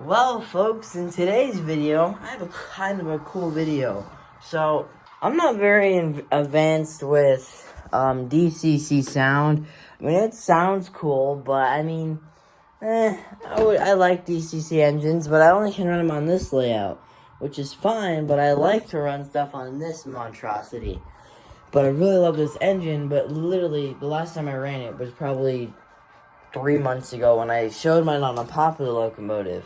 Well, folks, in today's video, I have a kind of a cool video. So, I'm not very advanced with DCC sound. I mean, it sounds cool, but I mean, I like DCC engines, but I only can run them on this layout, which is fine, but I like to run stuff on this monstrosity. But I really love this engine, but literally, the last time I ran it was probably 3 months ago when I showed mine on a popular locomotive.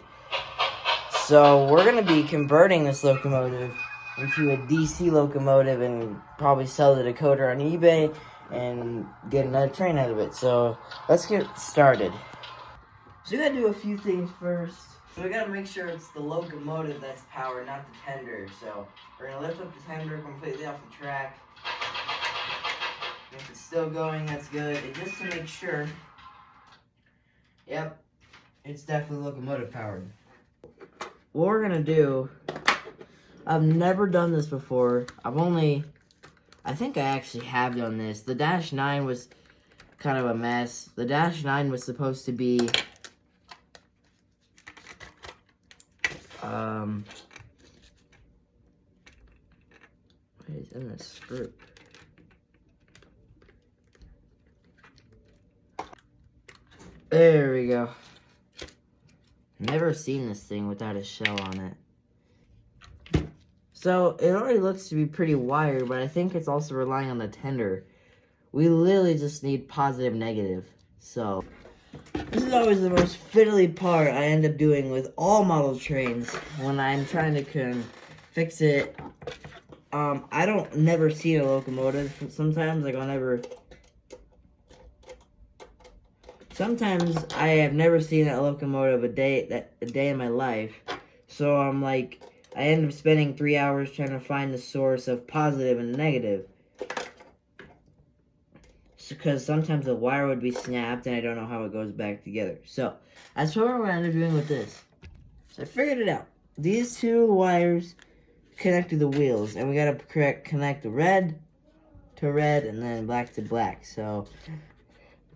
So we're going to be converting this locomotive into a DC locomotive and probably sell the decoder on eBay and get another train out of it. So let's get started. So we got to do a few things first. So we got to make sure it's the locomotive that's powered, not the tender. So we're going to lift up the tender completely off the track. If it's still going, that's good. And just to make sure, yep, it's definitely locomotive powered. What we're gonna do, I've never done this before. I think I actually have done this. The Dash 9 was kind of a mess. The Dash 9 was supposed to be, wait, it's in the script. There we go. Never seen this thing without a shell on it. So, it already looks to be pretty wired, but I think it's also relying on the tender. We literally just need positive, negative. So, this is always the most fiddly part I end up doing with all model trains when I'm trying to fix it. I don't never see a locomotive sometimes, like sometimes I have never seen that locomotive a day in my life. So I'm like, I end up spending 3 hours trying to find the source of positive and negative. Because sometimes the wire would be snapped and I don't know how it goes back together. So that's what we're going to end up doing with this. So I figured it out. These two wires connect to the wheels, and we got to connect the red to red and then black to black. So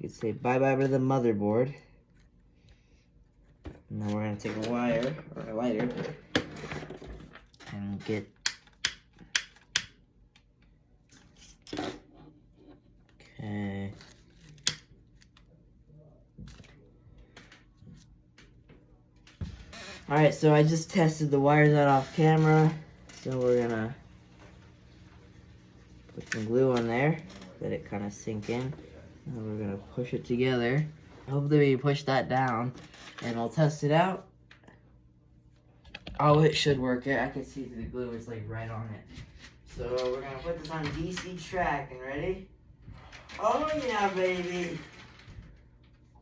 you could say bye-bye to the motherboard. And then we're going to take a wire, or a lighter, and get... Okay. Alright, so I just tested the wires out off camera. So we're going to put some glue on there, let it kind of sink in. And we're going to push it together. Hopefully we push that down and we'll test it out. Oh, it should work. I can see through the glue. It's like right on it. So we're going to put this on DC track. And ready? Oh yeah, baby.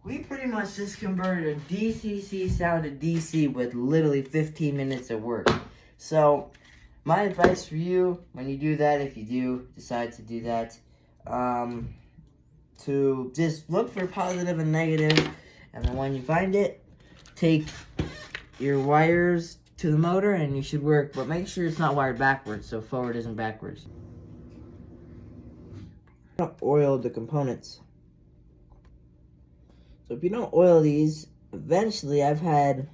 We pretty much just converted a DCC sound to DC with literally 15 minutes of work. So my advice for you when you do that, if you do decide to do that, to just look for positive and negative, and then when you find it, take your wires to the motor and you should work, but make sure it's not wired backwards, so forward isn't backwards. Oil the components. So if you don't oil these, eventually I've had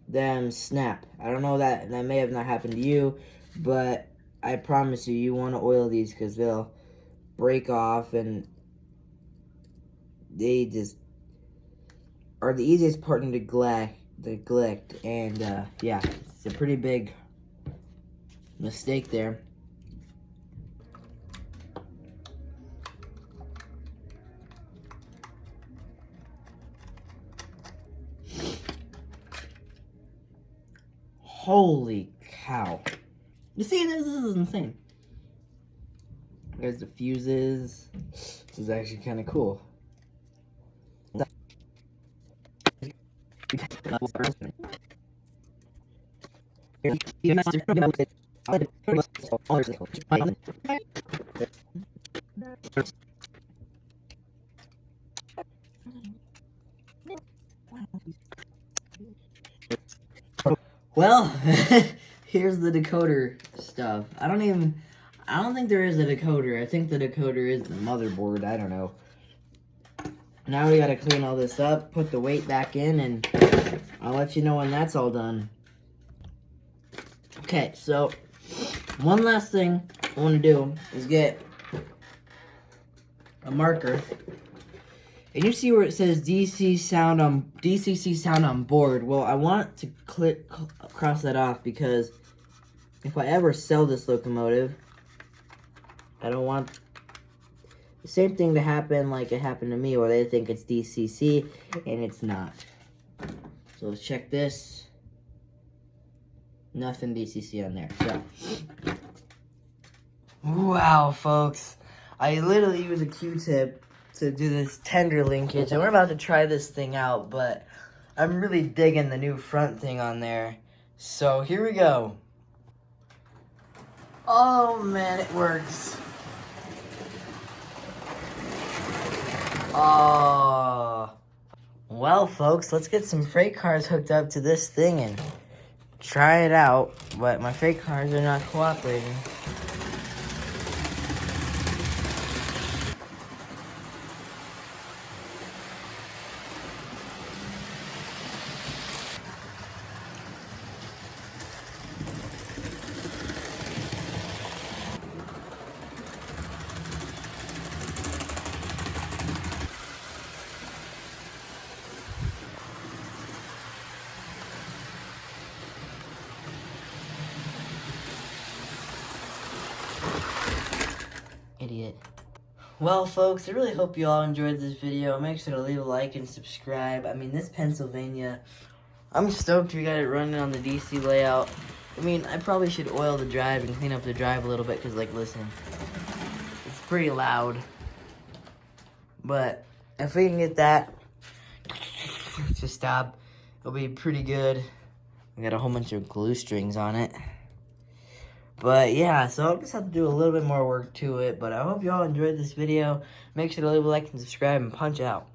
them snap. I don't know, that may have not happened to you, but I promise you want to oil these because they'll break off, and they just are the easiest part to neglect, and yeah, it's a pretty big mistake there. Holy cow. You see, this is insane. There's the fuses. This is actually kind of cool. Well, here's the decoder stuff. I don't think there is a decoder. I think the decoder is the motherboard. I don't know. Now we gotta clean all this up, put the weight back in, and I'll let you know when that's all done. Okay, so one last thing I want to do is get a marker. And you see where it says DCC sound on board. Well, I want to cross that off because if I ever sell this locomotive, I don't want the same thing to happen like it happened to me, where they think it's DCC and it's not. So let's check this. Nothing DCC on there. So, wow, folks, I literally use a Q-tip to do this tender linkage, and we're about to try this thing out, but I'm really digging the new front thing on there. So here we go. Oh man, it works. Oh. Well, folks, let's get some freight cars hooked up to this thing and try it out, but my freight cars are not cooperating. Idiot. Well, folks, I really hope you all enjoyed this video. Make sure to leave a like and subscribe. I mean, this Pennsylvania, I'm stoked we got it running on the DC layout. I mean, I probably should oil the drive and clean up the drive a little bit because, like, listen, it's pretty loud. But if we can get that to stop, it'll be pretty good. We got a whole bunch of glue strings on it. But yeah, so I'll just have to do a little bit more work to it. But I hope you all enjoyed this video. Make sure to leave a like and subscribe and punch out.